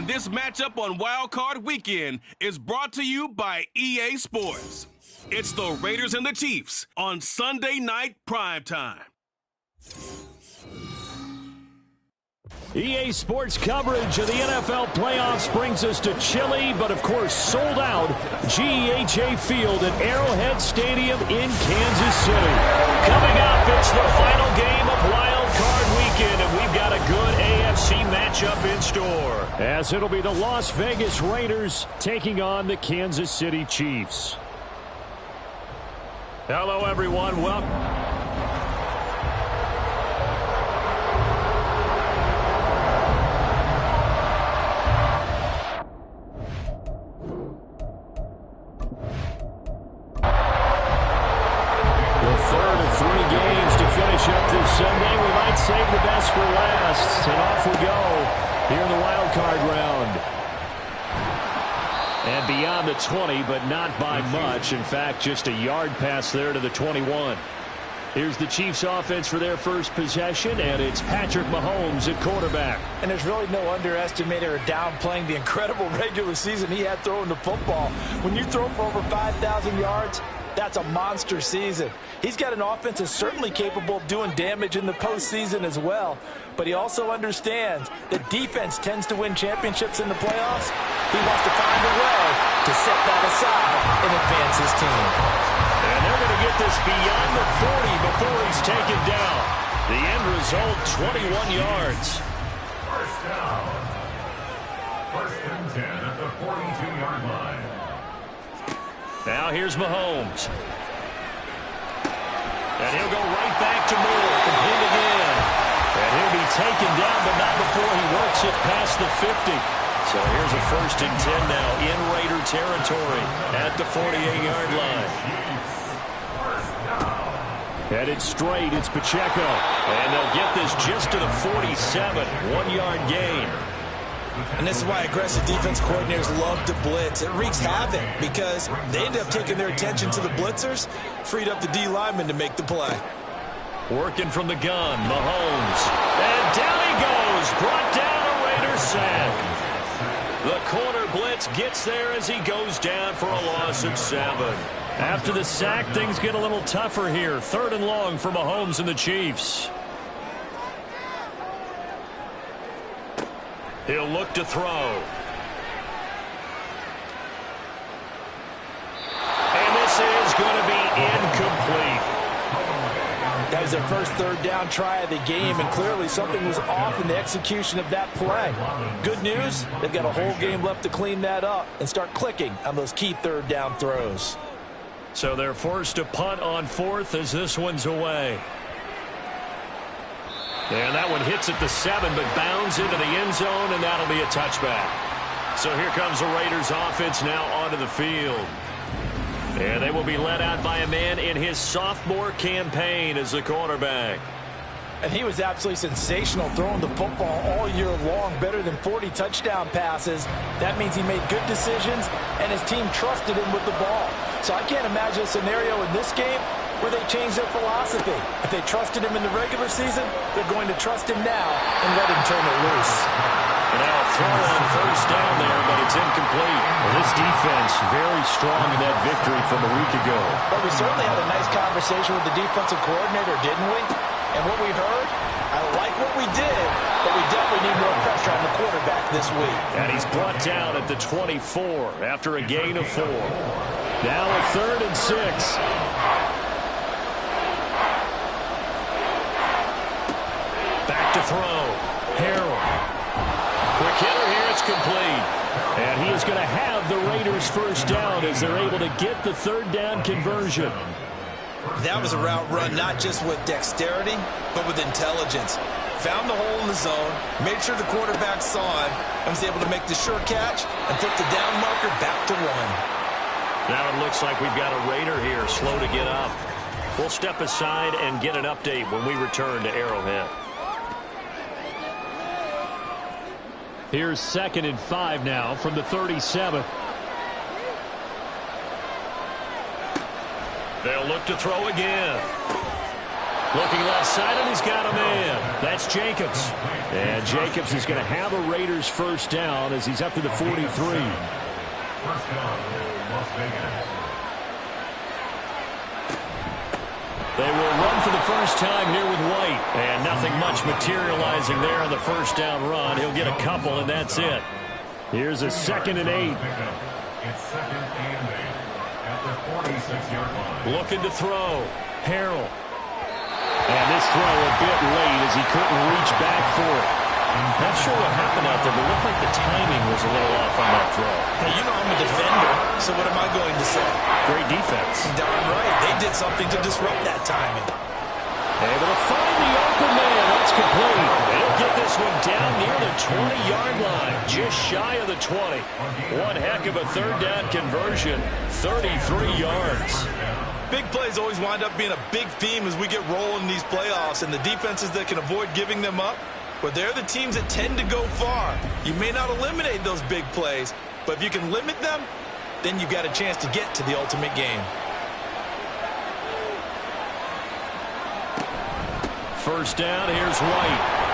And this matchup on Wild Card Weekend is brought to you by EA Sports. It's the Raiders and the Chiefs on Sunday Night Primetime. EA Sports coverage of the NFL playoffs brings us to chilly, but of course sold out GEHA Field at Arrowhead Stadium in Kansas City. Coming up, it's the final game of Wild Card Weekend, and we've got a good AFC matchup in store, as it'll be the Las Vegas Raiders taking on the Kansas City Chiefs. Hello, everyone. Welcome. Up this Sunday, we might save the best for last, and off we go here in the wild card round. And beyond the 20, but not by much. In fact, just a yard pass there to the 21. Here's the Chiefs offense for their first possession, and it's Patrick Mahomes at quarterback. And there's really no underestimating or downplaying the incredible regular season he had throwing the football. When you throw for over 5,000 yards, that's a monster season. He's got an offense that's certainly capable of doing damage in the postseason as well. But he also understands that defense tends to win championships in the playoffs. He wants to find a way to set that aside and advance his team. And they're going to get this beyond the 40 before he's taken down. The end result, 21 yards. First down. First and 10 at the 42-yard line. Now here's Mahomes. And he'll go right back to Moore, complete again. And he'll be taken down, but not before he works it past the 50. So here's a first and 10 now in Raider territory at the 48-yard line. Headed straight, it's Pacheco. And they'll get this just to the 47, 1-yard gain. And this is why aggressive defense coordinators love to blitz. It wreaks havoc because they end up taking their attention to the blitzers, freed up the D lineman to make the play. Working from the gun, Mahomes. And down he goes, brought down a Raider sack. The corner blitz gets there as he goes down for a loss of 7. After the sack, things get a little tougher here. 3rd and long for Mahomes and the Chiefs. He'll look to throw. And this is going to be incomplete. That was their first 3rd down try of the game, and clearly something was off in the execution of that play. Good news, they've got a whole game left to clean that up and start clicking on those key 3rd down throws. So they're forced to punt on 4th as this one's away. And that one hits at the 7, but bounds into the end zone, and that'll be a touchback. So here comes the Raiders offense now onto the field. And they will be led out by a man in his sophomore campaign as the quarterback. And he was absolutely sensational throwing the football all year long, better than 40 touchdown passes. That means he made good decisions, and his team trusted him with the ball. So I can't imagine a scenario in this game where they change their philosophy. If they trusted him in the regular season, they're going to trust him now and let him turn it loose. And now a throw on first down there, but it's incomplete. Well, this defense very strong in that victory from a week ago. But we certainly had a nice conversation with the defensive coordinator, didn't we? And what we heard, I like what we did, but we definitely need more pressure on the quarterback this week. And he's brought down at the 24 after a gain of 4. Now a 3rd and 6. Back to throw. Harrell. Quick hitter here, it's complete. And he is going to have the Raiders first down as they're able to get the 3rd down conversion. That was a route run not just with dexterity, but with intelligence. Found the hole in the zone, made sure the quarterback saw him, and was able to make the sure catch and put the down marker back to 1. Now it looks like we've got a Raider here, slow to get up. We'll step aside and get an update when we return to Arrowhead. Here's 2nd and 5 now from the 37. They'll look to throw again. Looking left side, and he's got a man. That's Jacobs. And Jacobs is going to have a Raiders first down as he's up to the 43. First down, Las Vegas. They will run for the first time here with White. And nothing much materializing there on the first down run. He'll get a couple, and that's it. Here's a 2nd and 8. It's 2nd and 8 at the 46-yard line. Looking to throw. Harrell. And this throw a bit late as he couldn't reach back for it. Not sure what happened out there, but it looked like the timing was a little off on that throw. Hey, you know I'm a defender, so what am I going to say? Great defense. Darn right. They did something to disrupt that timing. Able to find the open man. That's complete. They'll get this one down near the 20-yard line, just shy of the 20. One heck of a third down conversion, 33 yards. Big plays always wind up being a big theme as we get rolling in these playoffs, and the defenses that can avoid giving them up, but they're the teams that tend to go far. You may not eliminate those big plays, but if you can limit them, then you've got a chance to get to the ultimate game. First down, here's White.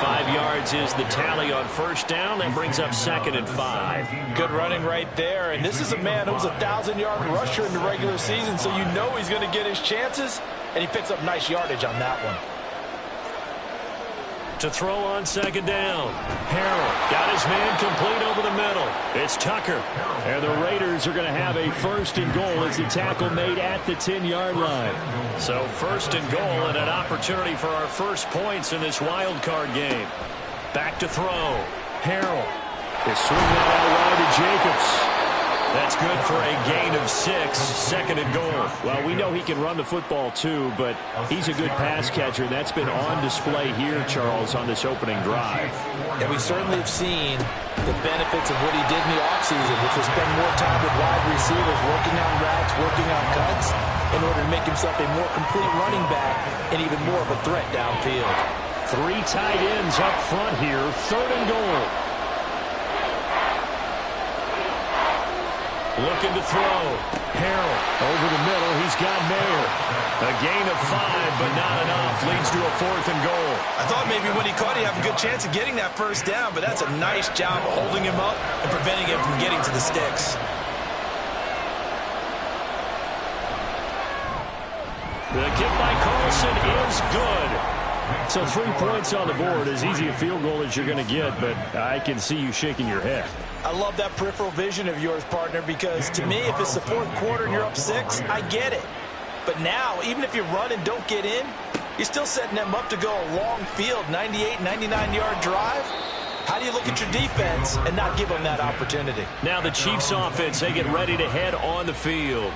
5 yards is the tally on first down. That brings up 2nd and 5. Good running right there. And this is a man who was a 1,000-yard rusher in the regular season, so you know he's going to get his chances, and he picks up nice yardage on that one. To throw on 2nd down. Harrell got his man complete over the middle. It's Tucker. And the Raiders are going to have a 1st and goal as the tackle made at the 10-yard line. So 1st and goal and an opportunity for our first points in this wild card game. Back to throw. Harrell. They swing that out wide to Jacobs. That's good for a gain of 6, 2nd and goal. Well, we know he can run the football too, but he's a good pass catcher, and that's been on display here, Charles, on this opening drive. And we certainly have seen the benefits of what he did in the offseason, which was spend more time with wide receivers, working on routes, working on cuts, in order to make himself a more complete running back and even more of a threat downfield. 3 tight ends up front here, 3rd and goal. Looking to throw. Harrell over the middle. He's got Mayer. A gain of 5, but not enough. Leads to a 4th and goal. I thought maybe when he caught, he'd have a good chance of getting that first down, but that's a nice job of holding him up and preventing him from getting to the sticks. The kick by Carlson is good. So 3 points on the board, as easy a field goal as you're going to get, but I can see you shaking your head. I love that peripheral vision of yours, partner, because to me, if it's the 4th quarter and you're up 6, I get it. But now, even if you run and don't get in, you're still setting them up to go a long field, 98, 99-yard drive. How do you look at your defense and not give them that opportunity? Now the Chiefs offense, they get ready to head on the field.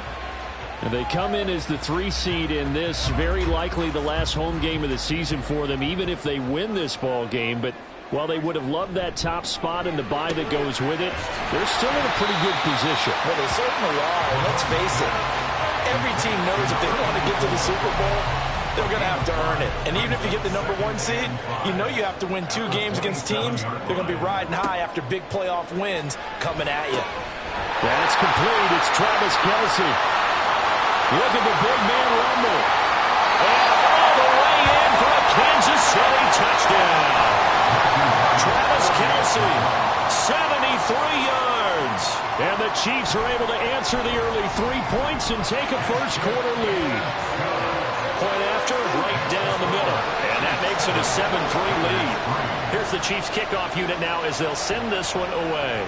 And they come in as the 3 seed in this, very likely the last home game of the season for them, even if they win this ball game. But while they would have loved that top spot and the bye that goes with it, they're still in a pretty good position. Well, they certainly are. And let's face it, every team knows if they want to get to the Super Bowl, they're going to have to earn it. And even if you get the number 1 seed, you know you have to win 2 games against teams. They're going to be riding high after big playoff wins coming at you. That's complete. It's Travis Kelce. Look at the big man rumble. And all the way in for a Kansas City touchdown. Travis Kelce, 73 yards. And the Chiefs are able to answer the early 3 points and take a first quarter lead. Point after, right down the middle. And that makes it a 7-3 lead. Here's the Chiefs kickoff unit now as they'll send this one away.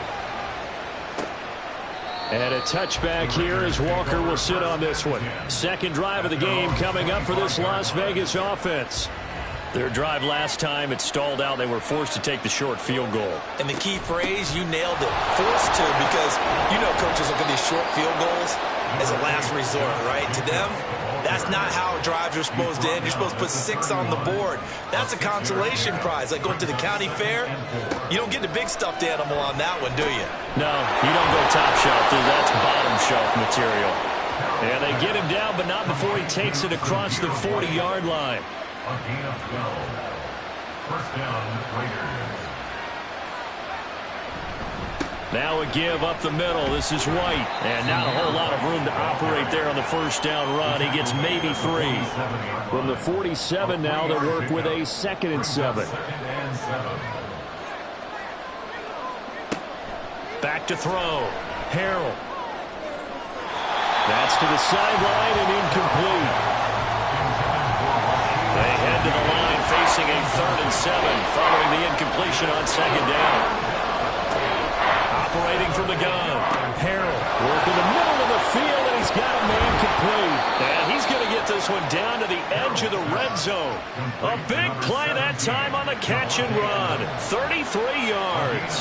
And a touchback here as Walker will sit on this one. Second drive of the game coming up for this Las Vegas offense. Their drive last time, it stalled out. They were forced to take the short field goal. And the key phrase, you nailed it. Forced to, because you know coaches look at these short field goals as a last resort, right? To them, that's not how drives are supposed to end. You're supposed to put 6 on the board. That's a consolation prize. Like going to the county fair, you don't get the big stuffed animal on that one, do you? No, you don't go top shelf, dude. That's bottom shelf material. And they get him down, but not before he takes it across the 40-yard line. A gain of 12. First down, Raiders. Now a give up the middle. This is White. And not a whole lot of room to operate there on the first down run. He gets maybe 3. From the 47 now, they work with a 2nd and 7. Back to throw. Harrell. That's to the sideline and incomplete. They head to the line facing a 3rd and 7 following the incompletion on 2nd down. Operating from the gun. Harrell working the middle of the field, and he's got a man complete. And he's going to get this one down to the edge of the red zone. A big play that time on the catch and run. 33 yards.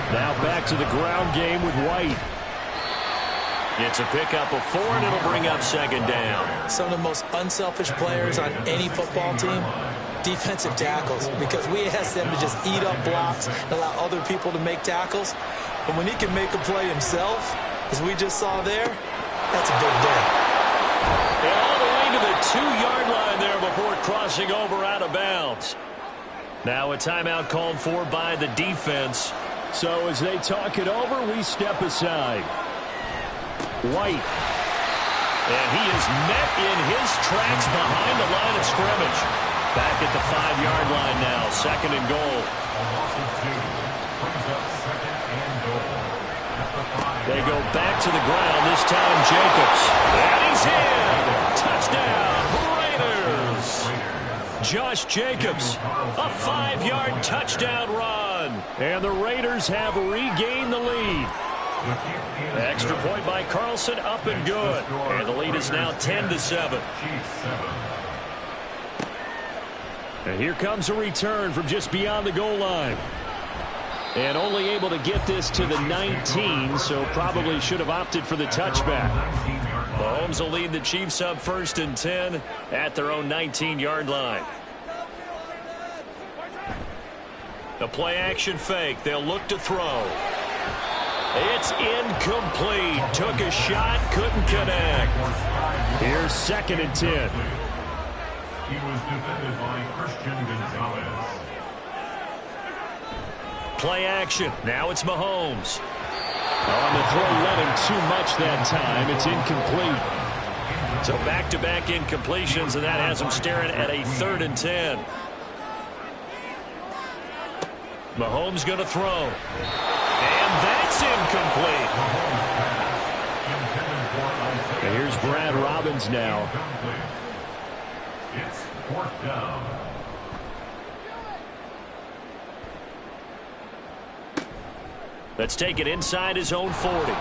Now back to the ground game with White. It's a pickup of 4, and it'll bring up 2nd down. Some of the most unselfish players on any football team, defensive tackles, because we ask them to just eat up blocks and allow other people to make tackles. But when he can make a play himself, as we just saw there, that's a big day. And all the way to the 2-yard line there before crossing over out of bounds. Now a timeout called for by the defense. So as they talk it over, we step aside. White. And he is met in his tracks behind the line of scrimmage. Back at the 5-yard line now, 2nd and goal. They go back to the ground, this time Jacobs. And he's in! Touchdown, Raiders! Josh Jacobs, a 5-yard touchdown run. And the Raiders have regained the lead. Extra point by Carlson, up and good. And the lead is now 10-7. And here comes a return from just beyond the goal line. And only able to get this to the 19, so probably should have opted for the touchback. Mahomes will lead the Chiefs up 1st and 10 at their own 19-yard line. The play-action fake. They'll look to throw. It's incomplete. Took a shot, couldn't connect. Here's 2nd and 10. He was defended by Christian Gonzalez. Play action. Now it's Mahomes. On the throw, let him too much that time. It's incomplete. So back-to-back incompletions, and that has him staring at a 3rd and 10. Mahomes going to throw. And that's incomplete. And here's Brad Robbins now. It's 4th down. Let's take it inside his own 40.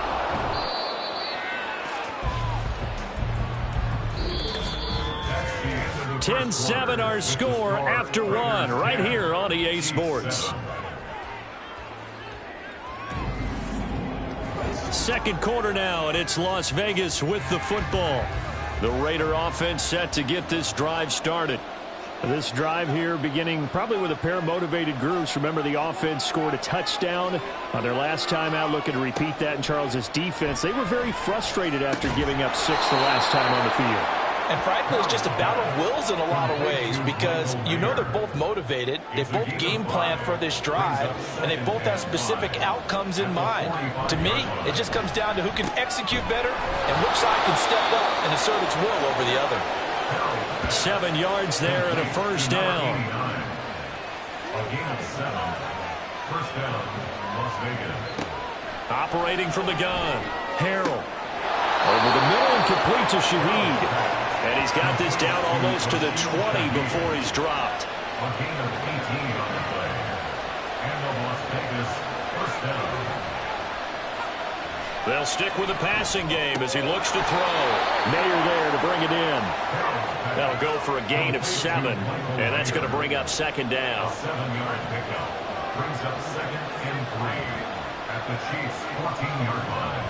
(10-7) our score after 1 right here on EA Sports. Second quarter now, and it's Las Vegas with the football. The Raider offense set to get this drive started. This drive here beginning probably with a pair of motivated groups. Remember, the offense scored a touchdown on their last time out, looking to repeat that in Charles' defense. They were very frustrated after giving up 6 the last time on the field. And frankly, it's just a battle of wills in a lot of ways, because you know they're both motivated, they both game plan for this drive, and they both have specific outcomes in mind. To me, it just comes down to who can execute better and which side can step up and assert its will over the other. 7 yards there and a first down. A gain of 7. First down, Las Vegas. Operating from the gun. Harrell. Over the middle and complete to Shaheed. And he's got this down almost to the 20 before he's dropped. A gain of 18 on the play. And the Las Vegas first down. They'll stick with the passing game as he looks to throw. Mayer there to bring it in. That'll go for a gain of 7. And that's going to bring up 2nd down. A 7-yard pickup brings up 2nd and 3 at the Chiefs' 14-yard line.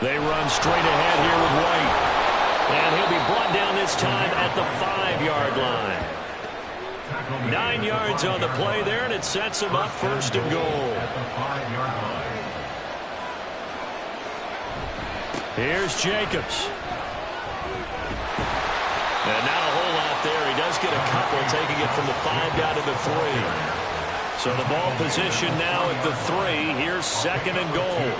They run straight ahead here with White. And he'll be brought down this time at the 5-yard line. 9 yards on the play there, and it sets him up 1st and goal. At the 5-yard line. Here's Jacobs. And not a whole lot there. He does get a couple, taking it from the 5 down to the 3. So the ball position now at the 3. Here's second and goal.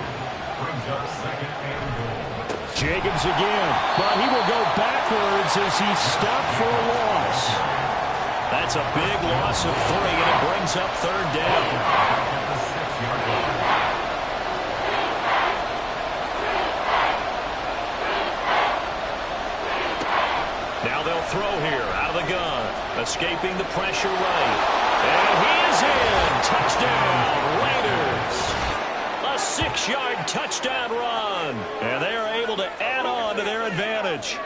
Jacobs again, but he will go backwards as he's stopped for a loss. That's a big loss of 3, and it brings up third down. Now they'll throw here out of the gun, escaping the pressure right. And he is in. Touchdown, Raiders. A 6-yard touchdown run. And they are able to add on to their advantage.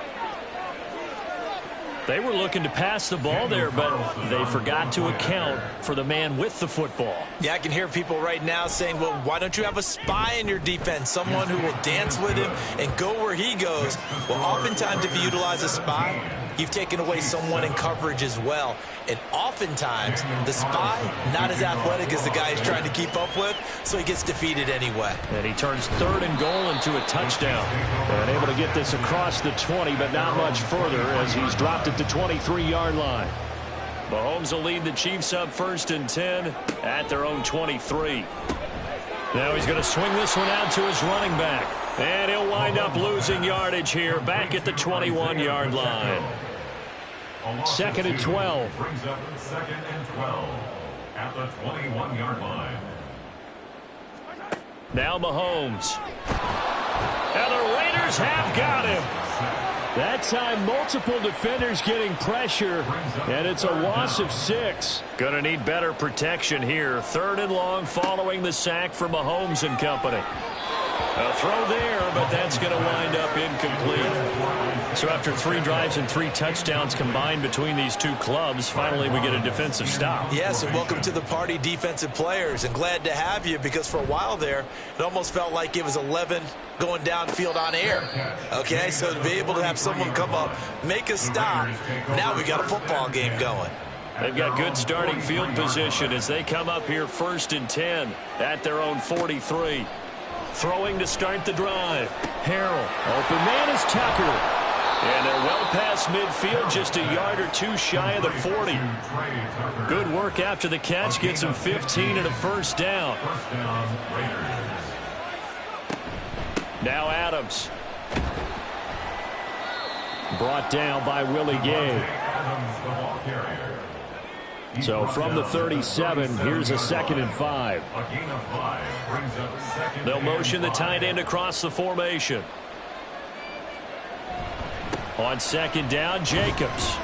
They were looking to pass the ball there, but they forgot to account for the man with the football. Yeah, I can hear people right now saying, well, why don't you have a spy in your defense, someone who will dance with him and go where he goes? Well, oftentimes if you utilize a spy, you've taken away someone in coverage as well. And oftentimes, the spy, not as athletic as the guy he's trying to keep up with, so he gets defeated anyway. And he turns third and goal into a touchdown. And able to get this across the 20, but not much further as he's dropped at the 23-yard line. Mahomes will lead the Chiefs up first and 10 at their own 23. Now he's going to swing this one out to his running back. And he'll wind up losing yardage here back at the 21-yard line. Second and 12. Brings up second and 12 at the 21-yard line. Now Mahomes. And the Raiders have got him. That time, multiple defenders getting pressure, and it's a loss of 6. Gonna need better protection here. Third and long following the sack for Mahomes and company. A throw there, but that's going to wind up incomplete. So after 3 drives and 3 touchdowns combined between these two clubs, finally we get a defensive stop. Yes, and welcome to the party, defensive players, and glad to have you, because for a while there, it almost felt like it was 11 going downfield on air. Okay, so to be able to have someone come up, make a stop, now we got a football game going. They've got good starting field position as they come up here first and 10 at their own 43. Throwing to start the drive. Harrell. Open man is Tucker. And they're well past midfield, just a yard or 2 shy of the 40. Good work after the catch. Gets him 15 and a first down. Now Adams. Brought down by Willie Gay. So from the 37, here's a second and 5. They'll motion the tight end across the formation. On second down, Jacobs.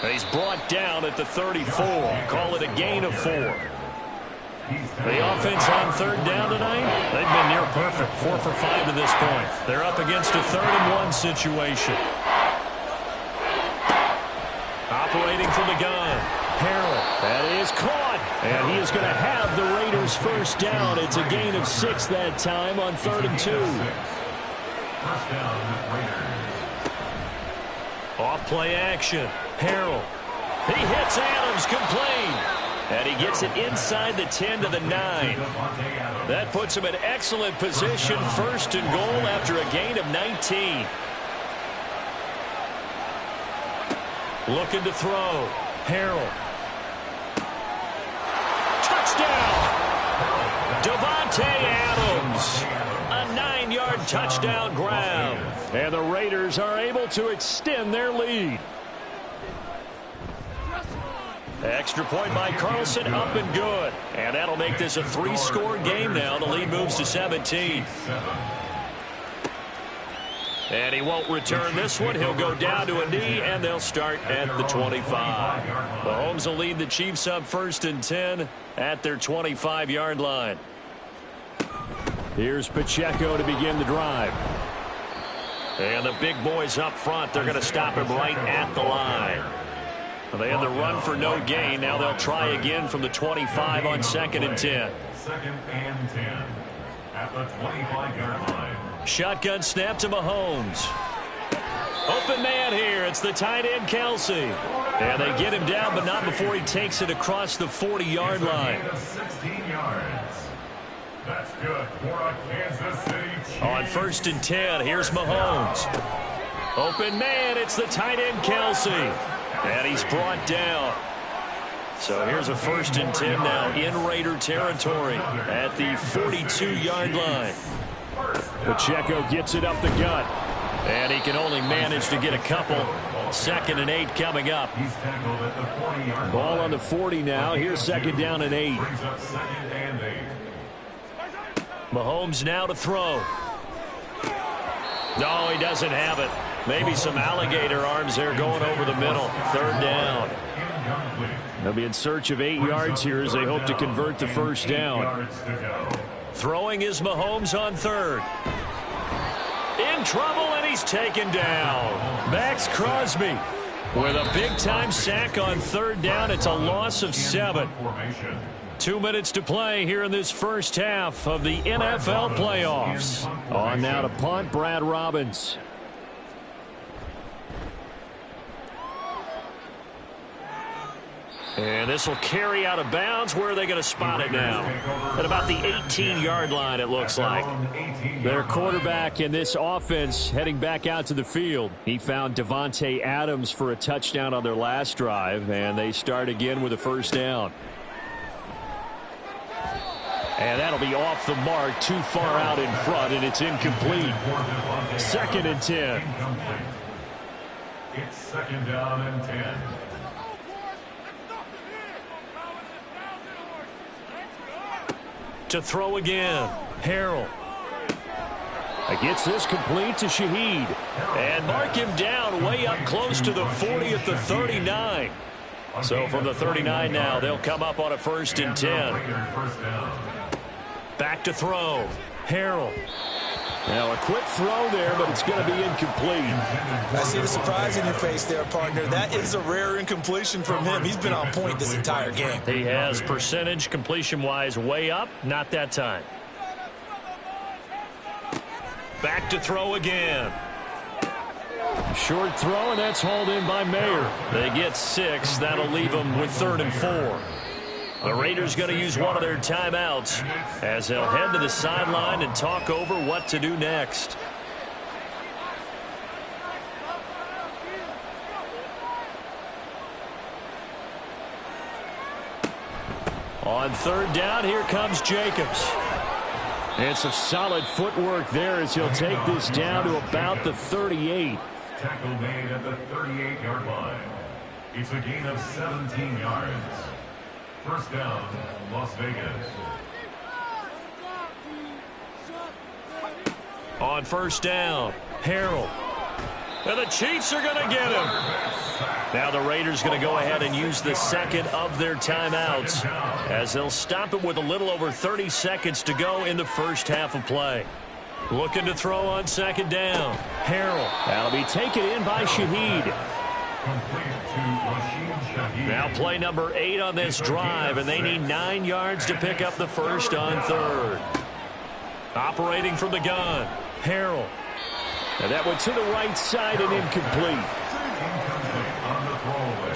He's brought down at the 34. Call it a gain of 4. The offense on third down tonight, they've been near perfect. 4 for 5 to this point. They're up against a 3rd-and-1 situation. Operating from the gun. Harrell, that is caught, and he is going to have the Raiders first down. It's a gain of 6 that time on 3rd and 2. First down, Raiders. Off play action. Harrell. He hits Adams complete. And he gets it inside the 10 to the 9. That puts him in excellent position. First and goal after a gain of 19. Looking to throw. Harrell. Touchdown! Davante Adams. A 9-yard touchdown grab. And the Raiders are able to extend their lead. Extra point by Carlson, up and good. And that'll make this a 3-score game now. The lead moves to 17. And he won't return this one. He'll go down to a knee, and they'll start at the 25. Mahomes will lead the Chiefs up first and 10 at their 25-yard line. Here's Pacheco to begin the drive. And the big boys up front, they're going to stop him right at the line. They had the run for no gain. Now they'll try again from the 25 on 2nd and 10. 2nd and 10 at the 25-yard line. Shotgun snap to Mahomes. Open man here. It's the tight end, Kelsey. And they get him down, but not before he takes it across the 40-yard line. 16 yards. That's good for a Kansas City Chiefs. On 1st and 10, here's Mahomes. Open man. It's the tight end, Kelsey. And he's brought down. So here's a 1st and 10 now in Raider territory at the 42-yard line. Pacheco gets it up the gut. And he can only manage to get a couple. 2nd and 8 coming up. Ball on the 40 now. Here's 2nd down and 8. Mahomes now to throw. No, he doesn't have it. Maybe some alligator arms there going over the middle. 3rd down. They'll be in search of 8 yards here as they hope to convert the 1st down. Throwing is Mahomes on 3rd. In trouble, and he's taken down. Max Crosby with a big-time sack on 3rd down. It's a loss of 7. 2 minutes to play here in this first half of the NFL playoffs. On now to punt, Brad Robbins. And this will carry out of bounds. Where are they going to spot it now? At about the 18-yard line, it looks like. Their quarterback in this offense heading back out to the field. He found Devontae Adams for a touchdown on their last drive, and they start again with a 1st down. And that'll be off the mark, too far out in front, and it's incomplete. 2nd and 10. It's 2nd down and 10. To throw again, Harrell. Gets this complete to Shaheed. And mark him down way up close to the 40 at the 39. So from the 39 now, they'll come up on a 1st and 10. Back to throw, Harrell. Now a quick throw there, but it's going to be incomplete. I see the surprise in your face there, partner. That is a rare incompletion from him. He's been on point this entire game. He has percentage completion-wise way up. Not that time. Back to throw again. Short throw, and that's hauled in by Mayer. They get 6. That'll leave them with 3rd and 4. The Raiders going to use one of their timeouts as they'll head to the sideline and talk over what to do next. On 3rd down, here comes Jacobs. And some solid footwork there as he'll take this down to about the 38. Tackle made at the 38-yard line. It's a gain of 17 yards. 1st down, Las Vegas. On 1st down, Harrell. And the Chiefs are going to get him. Now the Raiders going to go ahead and use the 2nd of their timeouts as they'll stop it with a little over 30 seconds to go in the first half of play. Looking to throw on 2nd down, Harrell. That'll be taken in by Shaheed. Now play number 8 on this drive, and they need 9 yards to pick up the 1st on 3rd. Operating from the gun, Harrell. And that went to the right side and incomplete.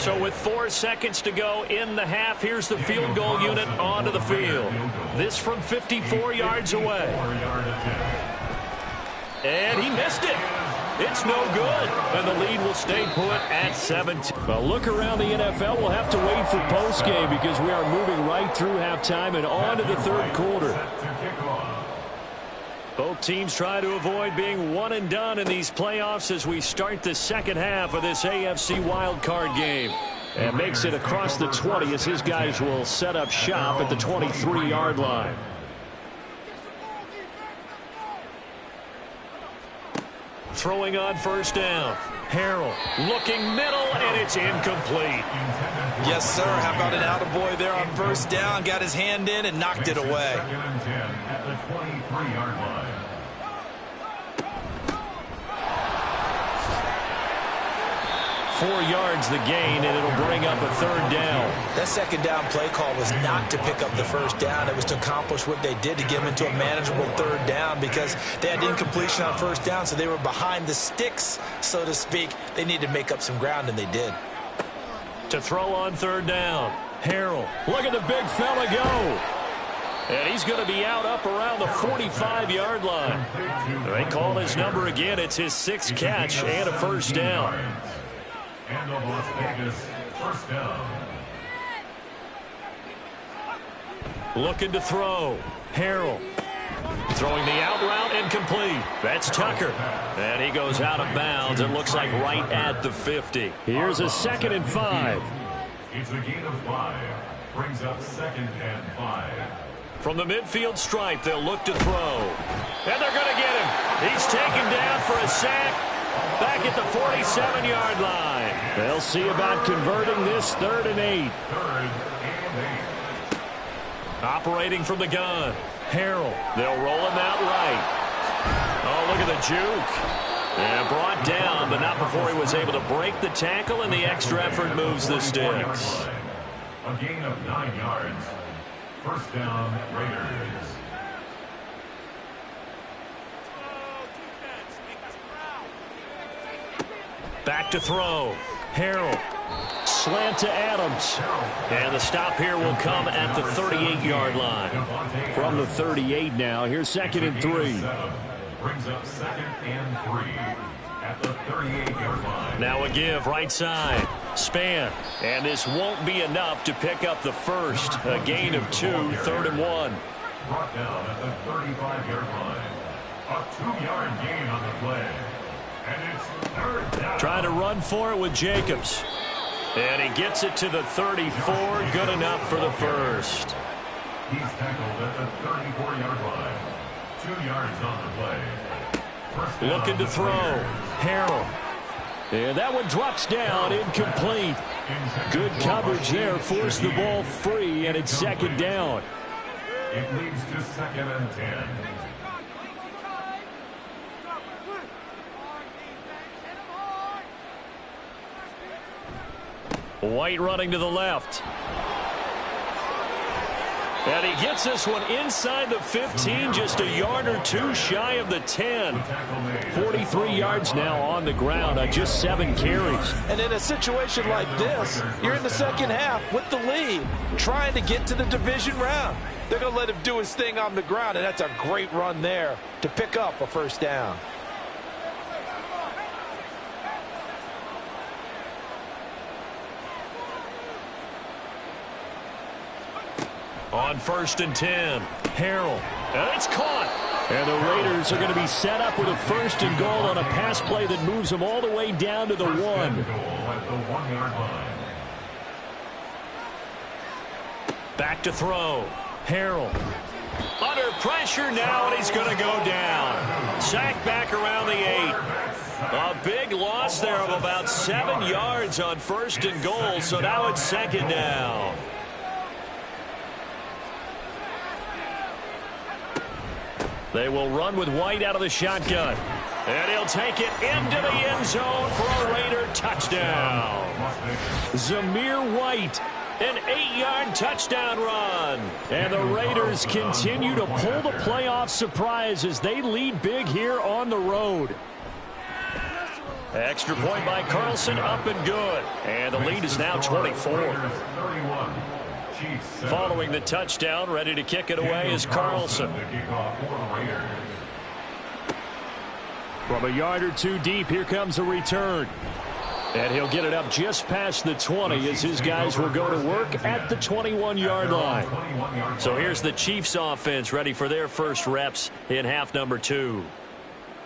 So with 4 seconds to go in the half, here's the field goal unit onto the field. This from 54 yards away. And he missed it. It's no good, and the lead will stay put at 17. Well, look around the NFL. We'll have to wait for postgame because we are moving right through halftime and on to the 3rd quarter. Both teams try to avoid being one and done in these playoffs as we start the 2nd half of this AFC wildcard game. And makes it across the 20 as his guys will set up shop at the 23-yard line. Throwing on 1st down. Harrell looking middle, and it's incomplete. Yes, sir. How about an attaboy there on 1st down? Got his hand in and knocked it away. 2nd and 10 at the 23-yard line. 4 yards the gain, and it'll bring up a 3rd down. That 2nd down play call was not to pick up the 1st down. It was to accomplish what they did to get them into a manageable 3rd down because they had incompletion on 1st down, so they were behind the sticks, so to speak. They needed to make up some ground, and they did. To throw on 3rd down, Harrell. Look at the big fella go. And he's going to be out up around the 45-yard line. They call his number again. It's his 6th catch and a 1st down. And the Las Vegas 1st down. Looking to throw. Harrell. Throwing the out route incomplete. That's Tucker. And he goes out of bounds. It looks like right at the 50. Here's a 2nd and 5. It's a gain of 5. Brings up 2nd and 5. From the midfield stripe, they'll look to throw. And they're going to get him. He's taken down for a sack back at the 47-yard line. They'll see about converting this 3rd and 8. 3rd and 8. Operating from the gun. Harrell. They'll roll him out right. Oh, look at the juke. And brought down, but not before he was able to break the tackle, and the extra effort moves the sticks. A gain of 9 yards. First down, Raiders. Back to throw. Harrell. Slant to Adams. And the stop here will come at the 38-yard line. From the 38 now. Here's 2nd and 3. Brings up 2nd and 3 at the 38-yard line. Now a give right side. Span. And this won't be enough to pick up the first. A gain of 2, 3rd and 1. Brought down at the 35-yard line. A 2-yard gain on the play. And it's 3rd down. Trying to run for it with Jacobs. And he gets it to the 34. Good enough for the first. He's tackled at the 34-yard line. 2 yards on the play. Looking to throw. Harrell. And that one drops down, incomplete. Good coverage there, forced the ball free, and it's 2nd down. It leads to 2nd and 10. White running to the left. And he gets this one inside the 15, just a yard or 2 shy of the 10. 43 yards now on the ground on just 7 carries. And in a situation like this, you're in the second half with the lead, trying to get to the division round. They're going to let him do his thing on the ground, and that's a great run there to pick up a first down. On 1st and 10, Harrell. And it's caught. And the Raiders are going to be set up with a 1st and goal on a pass play that moves them all the way down to the 1. Goal at the 1-yard line. Back to throw. Harrell. Under pressure now, and he's going to go down. Sacked back around the 8. A big loss there of about 7 yards on 1st and goal, so now it's 2nd down. They will run with White out of the shotgun. And he'll take it into the end zone for a Raider touchdown. Zamir White, an 8-yard touchdown run. And the Raiders continue to pull the playoff surprise as they lead big here on the road. Extra point by Carlson, up and good. And the lead is now 24. Following the touchdown, ready to kick it away is Carlson. From a yard or 2 deep, here comes a return. And he'll get it up just past the 20 as his guys will go to work at the 21-yard line. So here's the Chiefs offense ready for their first reps in half number 2.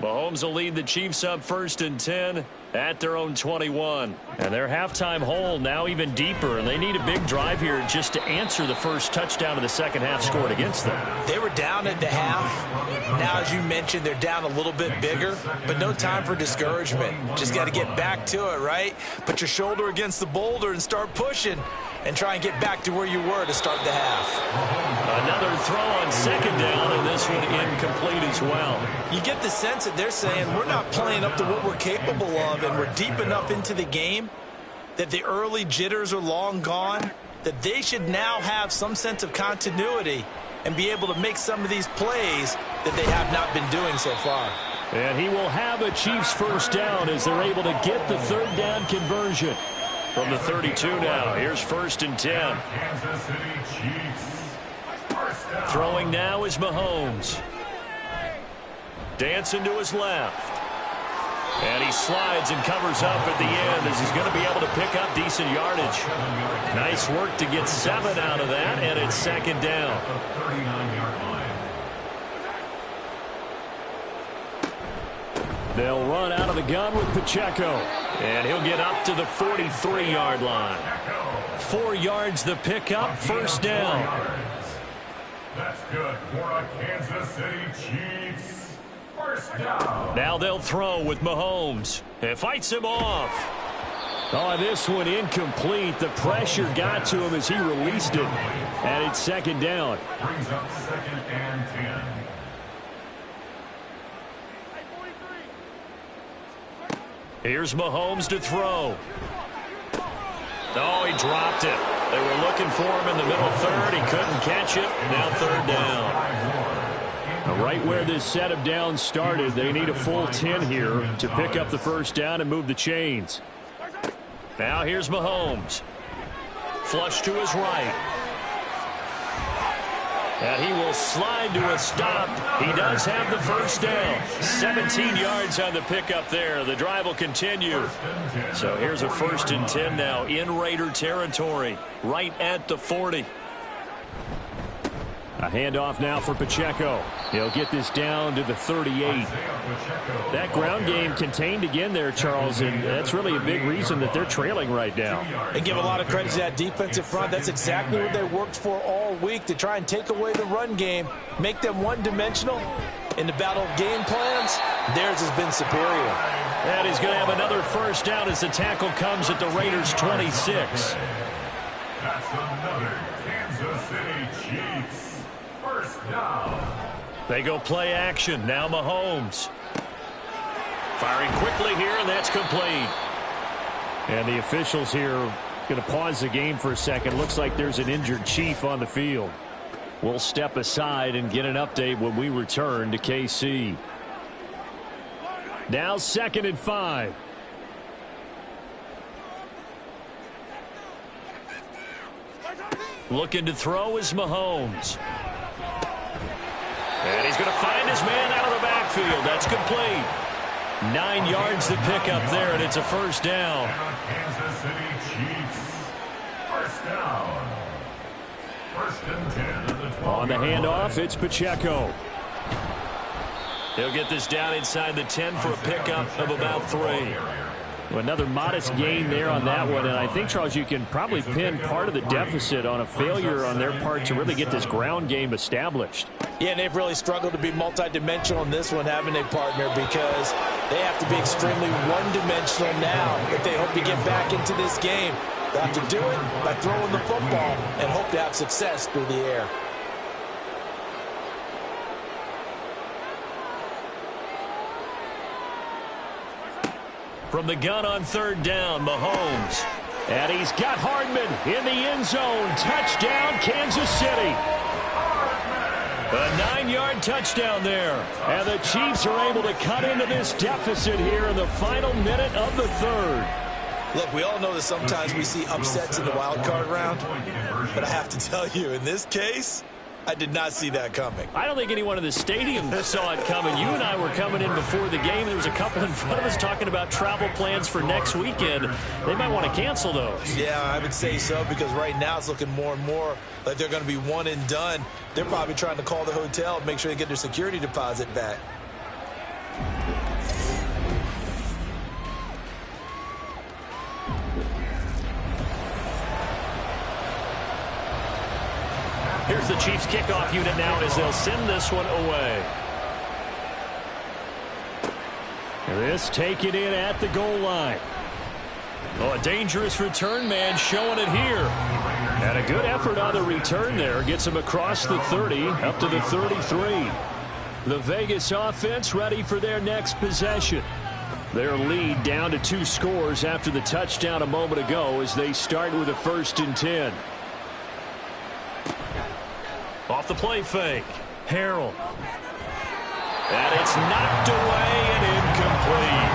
Mahomes will lead the Chiefs up 1st and 10 at their own 21. And their halftime hole now even deeper, and they need a big drive here just to answer the first touchdown of the second half scored against them. They were down at the half. Now, as you mentioned, they're down a little bit bigger, but no time for discouragement. Just got to get back to it, right? Put your shoulder against the boulder and start pushing and try and get back to where you were to start the half. Another throw on 2nd down, and this one incomplete as well. You get the sense that they're saying we're not playing up to what we're capable of, and we're deep enough into the game that the early jitters are long gone, that they should now have some sense of continuity and be able to make some of these plays that they have not been doing so far. And he will have a Chiefs first down as they're able to get the 3rd down conversion. From the 32 now, here's 1st and 10. Kansas City Chiefs. First down. Throwing now is Mahomes. Dancing to his left. And he slides and covers up at the end as he's going to be able to pick up decent yardage. Nice work to get 7 out of that, and it's second down. They'll run out of the gun with Pacheco. And he'll get up to the 43-yard line. 4 yards the pickup, first down. That's good for a Kansas City Chiefs. First down. Now they'll throw with Mahomes. And fights him off. Oh, this one incomplete. The pressure got to him as he released it. And it's second down. Brings up second and 10. Here's Mahomes to throw. Oh, he dropped it. They were looking for him in the middle third. He couldn't catch it. Now third down. Right where this set of downs started, they need a full 10 here to pick up the first down and move the chains. Now here's Mahomes. Flush to his right. And he will slide to a stop. He does have the first down. 17 yards on the pickup there. The drive will continue. So here's a 1st and 10 now in Raider territory, right at the 40. A handoff now for Pacheco. He'll get this down to the 38. That ground game contained again there, Charles, and that's really a big reason that they're trailing right now. And give a lot of credit to that defensive front. That's exactly what they worked for all week, to try and take away the run game, make them one-dimensional. In the battle of game plans, theirs has been superior. And he's going to have another first down as the tackle comes at the Raiders' 26. That's another Kansas City Chiefs. First down. They go play action. Now Mahomes. Firing quickly here, and that's complete. And the officials here going to pause the game for a second. Looks like there's an injured Chief on the field. We'll step aside and get an update when we return to KC. Now 2nd and 5. Looking to throw is Mahomes. And he's going to find his man out of the backfield. That's complete. 9 yards to pick up there, and it's a first down. Kansas City Chiefs. First down. 1st and 10 at the 12. On the handoff, it's Pacheco. He'll get this down inside the 10 for a pickup of about 3. Another modest gain there on that one, and I think, Charles, you can probably pin part of the deficit on a failure on their part to really get this ground game established. Yeah, and they've really struggled to be multidimensional in this one, having a partner, because they have to be extremely one-dimensional now if they hope to get back into this game. They have to do it by throwing the football and hope to have success through the air. From the gun on 3rd down, Mahomes. And he's got Hardman in the end zone. Touchdown, Kansas City. A 9-yard touchdown there. And the Chiefs are able to cut into this deficit here in the final minute of the 3rd. Look, we all know that sometimes we see upsets in the wild card round, but I have to tell you, in this case, I did not see that coming. I don't think anyone in the stadium saw it coming. You and I were coming in before the game. There was a couple in front of us talking about travel plans for next weekend. They might want to cancel those. Yeah, I would say so, because right now it's looking more and more like they're going to be one and done. They're probably trying to call the hotel and make sure they get their security deposit back. Here's the Chiefs kickoff unit now as they'll send this one away. This taken in at the goal line. Oh, a dangerous return man showing it here. And a good effort on the return there. Gets him across the 30 up to the 33. The Vegas offense ready for their next possession. Their lead down to 2 scores after the touchdown a moment ago as they start with a 1st and 10. Off the play fake. Harrell. And it's knocked away and incomplete.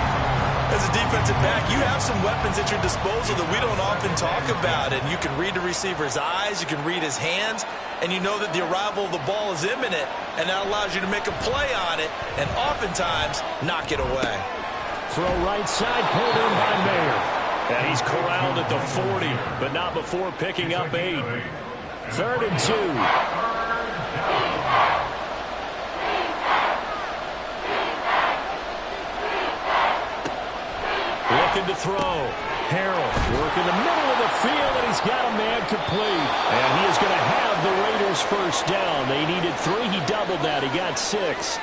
As a defensive back, you have some weapons at your disposal that we don't often talk about. And you can read the receiver's eyes, you can read his hands, and you know that the arrival of the ball is imminent, and that allows you to make a play on it and oftentimes knock it away. Throw right side, pulled in by Mayer. And he's corralled at the 40, but not before picking up 8. 3rd and 2. Looking to throw. Harrell working the middle of the field, and he's got a man complete. And he is going to have the Raiders first down. They needed 3. He doubled that. He got 6.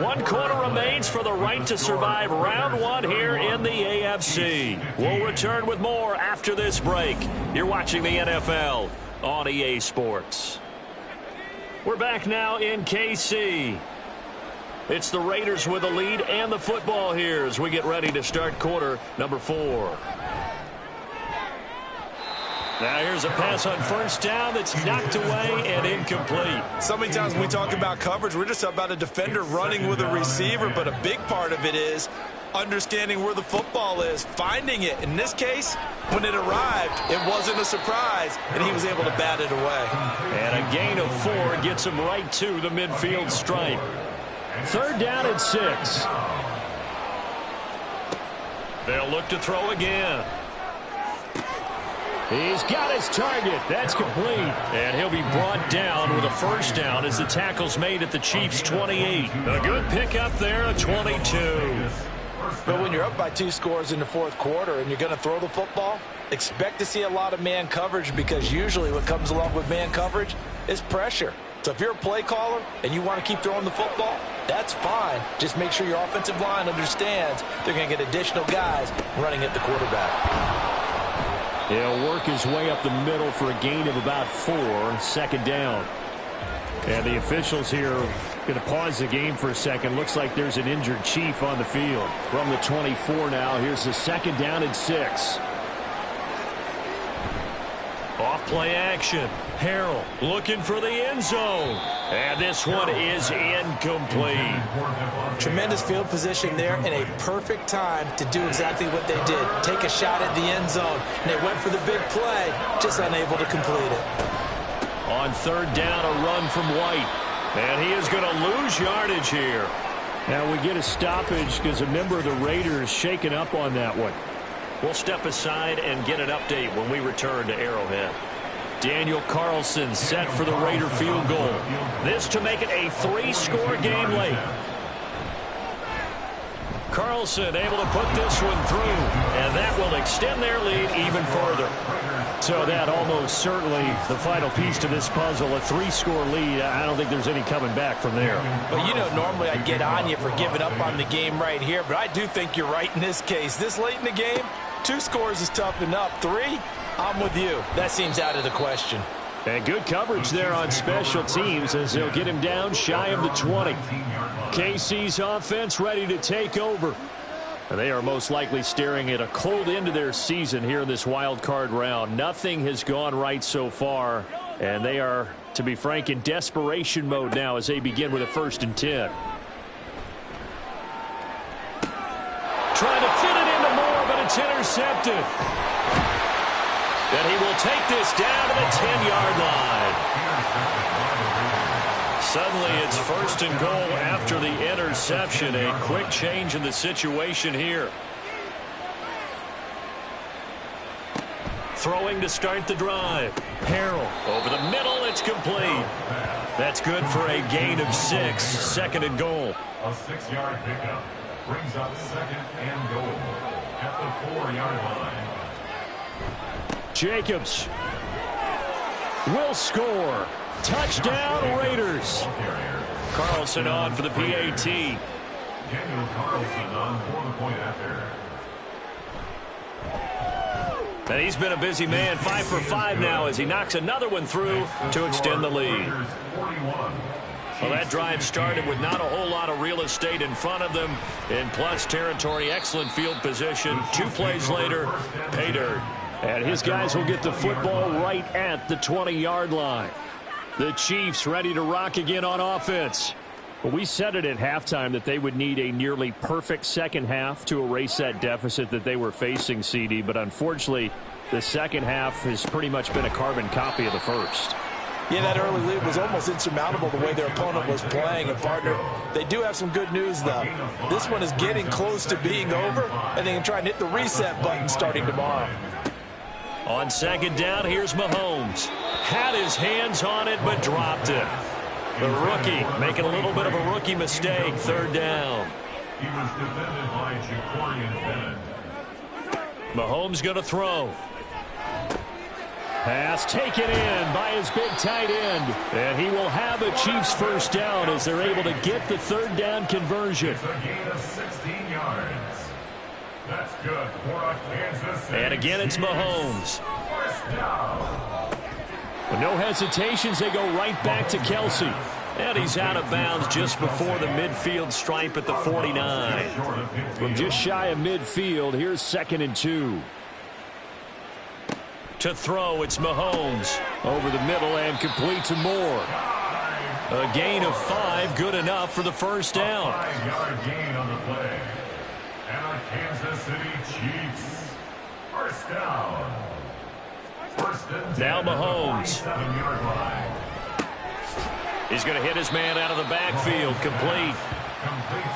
One quarter remains for the right to survive round 1 here in the AFC. We'll return with more after this break. You're watching the NFL on EA Sports. We're back now in KC. It's the Raiders with the lead and the football here as we get ready to start quarter number 4. Now here's a pass on first down that's knocked away and incomplete. So many times when we talk about coverage, we're just about a defender running with a receiver, but a big part of it is understanding where the football is, finding it. In this case, when it arrived, it wasn't a surprise, and he was able to bat it away. And a gain of 4 gets him right to the midfield stripe. 3rd down and 6. They'll look to throw again. He's got his target. That's complete. And he'll be brought down with a first down as the tackle's made at the Chiefs' 28. A good pickup there, a 22. But when you're up by 2 scores in the 4th quarter and you're going to throw the football, expect to see a lot of man coverage, because usually what comes along with man coverage is pressure. So if you're a play caller and you want to keep throwing the football, that's fine. Just make sure your offensive line understands they're going to get additional guys running at the quarterback. He'll work his way up the middle for a gain of about 4, 2nd down. And the officials here going to pause the game for a second. Looks like there's an injured Chief on the field. From the 24 now, here's the 2nd down and 6. Off play action. Harrell looking for the end zone. And this one is incomplete. Tremendous field position there and a perfect time to do exactly what they did. Take a shot at the end zone. And they went for the big play, just unable to complete it. On 3rd down, a run from White. And he is going to lose yardage here. Now we get a stoppage because a member of the Raiders shaken up on that one. We'll step aside and get an update when we return to Arrowhead. Daniel Carlson set for the Raider field goal. This to make it a 3-score game late. Carlson able to put this one through, and that will extend their lead even further. So that almost certainly the final piece to this puzzle, a 3-score lead. I don't think there's any coming back from there. Well, you know, normally I'd get on you for giving up on the game right here, but I do think you're right in this case. This late in the game, 2 scores is tough enough. 3, I'm with you. That seems out of the question. And good coverage there on special teams as they'll get him down shy of the 20. KC's offense ready to take over. And they are most likely staring at a cold end to their season here in this wild card round. Nothing has gone right so far, and they are, to be frank, in desperation mode now as they begin with a 1st and 10. Trying to fit it into Moore, but it's intercepted. And he will take this down to the 10-yard line. Suddenly it's 1st and goal after the interception. A quick change in the situation here. Throwing to start the drive. Harrell over the middle. It's complete. That's good for a gain of 6. 2nd and goal. A 6-yard pickup brings up 2nd and goal at the 4-yard line. Jacobs will score. Touchdown, Raiders. Carlson on for the PAT. Daniel Carlson on for the point after. And he's been a busy man, 5 for 5 now as he knocks another one through to extend the lead. Well, that drive started with not a whole lot of real estate in front of them in plus territory. Excellent field position. 2 plays later, pay dirt. And his guys will get the football right at the 20-yard line. The Chiefs ready to rock again on offense. Well, we said it at halftime that they would need a nearly perfect second half to erase that deficit that they were facing, CD. But unfortunately, the second half has pretty much been a carbon copy of the first. Yeah, that early lead was almost insurmountable the way their opponent was playing. And, partner, they do have some good news, though. This one is getting close to being over, and they can try and hit the reset button starting tomorrow. On second down, here's Mahomes. Had his hands on it, but dropped it. The rookie making a little bit of a rookie mistake, third down. He was defended by Jacorian Bennett. Mahomes going to throw. Pass taken in by his big tight end. And he will have a Chiefs first down as they're able to get the third down conversion. It's a gain of 16 yards. That's good for a Kansas City. And again, it's Mahomes. First down. With no hesitations, they go right back to Kelsey. And he's out of bounds just before the midfield stripe at the 49. From just shy of midfield, here's 2nd and 2. To throw, it's Mahomes. Over the middle and complete to Moore. A gain of 5, good enough for the first down. 5-yard gain on the play. And a Kansas City Chiefs. First down. First and 10 now Mahomes. 7-yard line. He's going to hit his man out of the backfield, complete.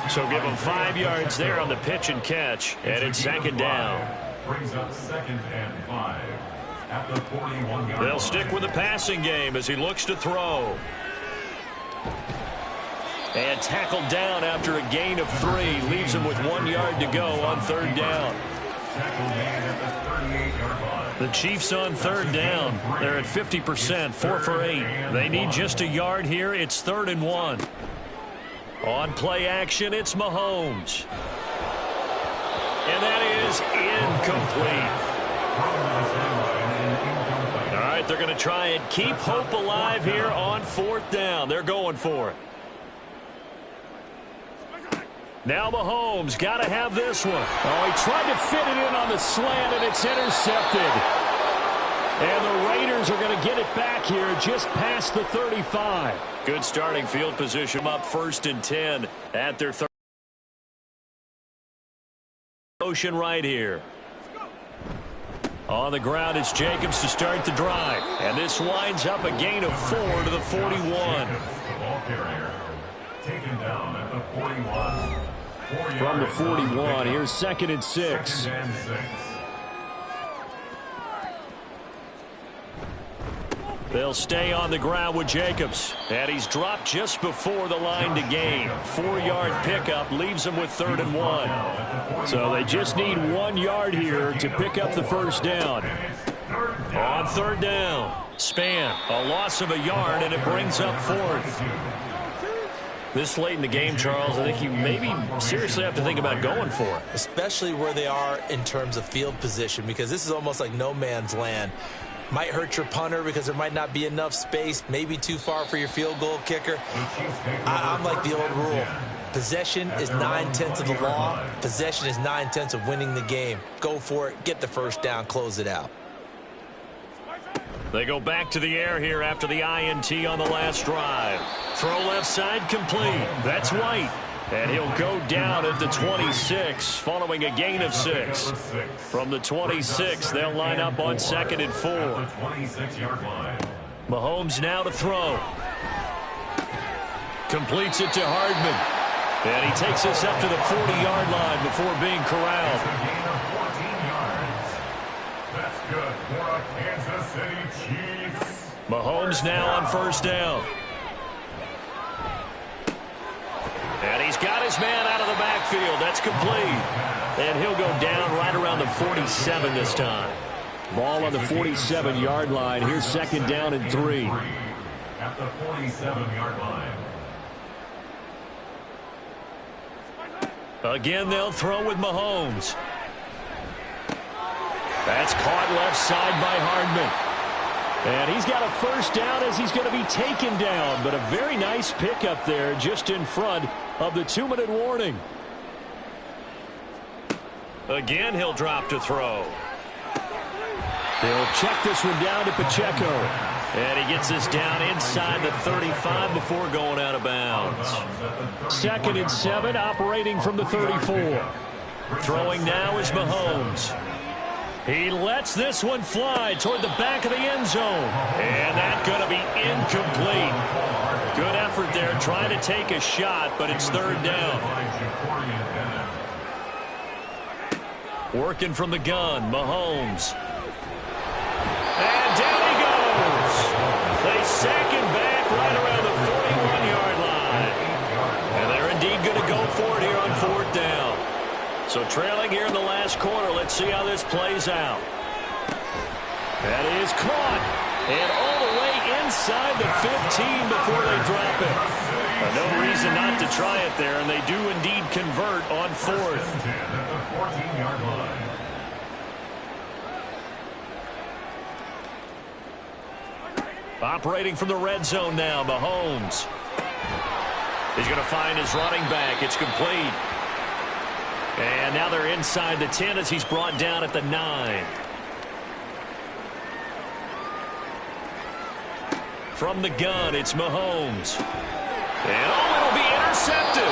So give him 5 yards there on the pitch and catch. And it's second down. Brings up 2nd and 5 at the 41-yard line. They'll stick with the passing game as he looks to throw. And tackled down after a gain of 3. Leaves him with 1 yard to go on third down. Tackle made at the 38-yard line. The Chiefs on third down. They're at 50%, 4 for 8. They need just a yard here. It's 3rd and 1. On play action, it's Mahomes. And that is incomplete. All right, they're going to try and keep hope alive here on 4th down. They're going for it. Now Mahomes got to have this one. Oh, he tried to fit it in on the slant, and it's intercepted. And the Raiders are going to get it back here just past the 35. Good starting field position up 1st and 10 at their third. Motion right here. On the ground, it's Jacobs to start the drive. And this winds up a gain of 4 to the 41. The ball carrier taken down at the 41. From the 41, here's 2nd and 6. 2nd and 6. They'll stay on the ground with Jacobs. And he's dropped just before the line to gain. 4-yard pickup leaves him with 3rd and 1. So they just need 1 yard here to pick up the first down. On third down, Span, a loss of a yard, and it brings up 4th. This late in the game, Charles, I think you maybe seriously have to think about going for it. Especially where they are in terms of field position, because this is almost like no man's land. Might hurt your punter because there might not be enough space, maybe too far for your field goal kicker. I'm like the old rule. Possession is 9/10 of the law. Possession is 9/10 of winning the game. Go for it, get the first down, close it out. They go back to the air here after the INT on the last drive. Throw left side complete. That's White. And he'll go down at the 26 following a gain of 6. From the 26, they'll line up on 2nd and 4. Mahomes now to throw. Completes it to Hardman. And he takes us up to the 40-yard line before being corralled. That's good for a Kansas City Chiefs. Mahomes now on first down. And he's got his man out of the backfield. That's complete. And he'll go down right around the 47 this time. Ball on the 47-yard line. Here's 2nd down and 3. At the 47-yard line. Again, they'll throw with Mahomes. That's caught left side by Hardman. And he's got a first down as he's going to be taken down. But a very nice pickup there just in front of the 2-minute warning. Again, he'll drop to throw. They'll check this one down to Pacheco. And he gets this down inside the 35 before going out of bounds. 2nd and 7, operating from the 34. Throwing now is Mahomes. He lets this one fly toward the back of the end zone. And that's going to be incomplete. Good effort there trying to take a shot, but it's third down. Working from the gun, Mahomes. And down he goes. They sack him back right around the 41-yard line. And they're indeed going to go for it here on fourth down. So trailing here in the last quarter, let's see how this plays out. That is caught. And all the way inside the 15 before they drop it. No reason not to try it there, and they do indeed convert on fourth. Operating from the red zone now, Mahomes. He's going to find his running back. It's complete. And now they're inside the 10 as he's brought down at the 9. From the gun, it's Mahomes. And it'll be intercepted.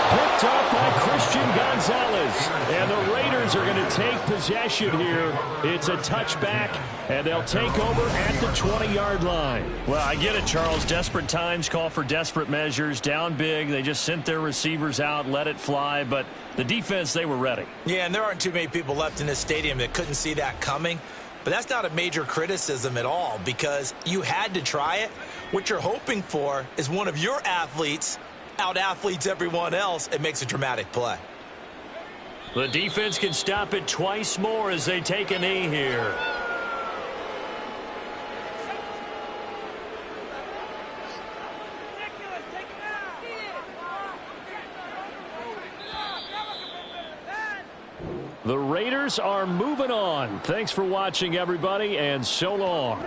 Picked up by Christian Gonzalez. And the Raiders are going to take possession here. It's a touchback, and they'll take over at the 20-yard line. Well, I get it, Charles. Desperate times call for desperate measures. Down big, they just sent their receivers out, let it fly. But the defense, they were ready. Yeah, and there aren't too many people left in this stadium that couldn't see that coming. But that's not a major criticism at all because you had to try it. What you're hoping for is one of your athletes out-athletes everyone else and makes a dramatic play. The defense can stop it twice more as they take a knee here. The Raiders are moving on. Thanks for watching, everybody, and so long.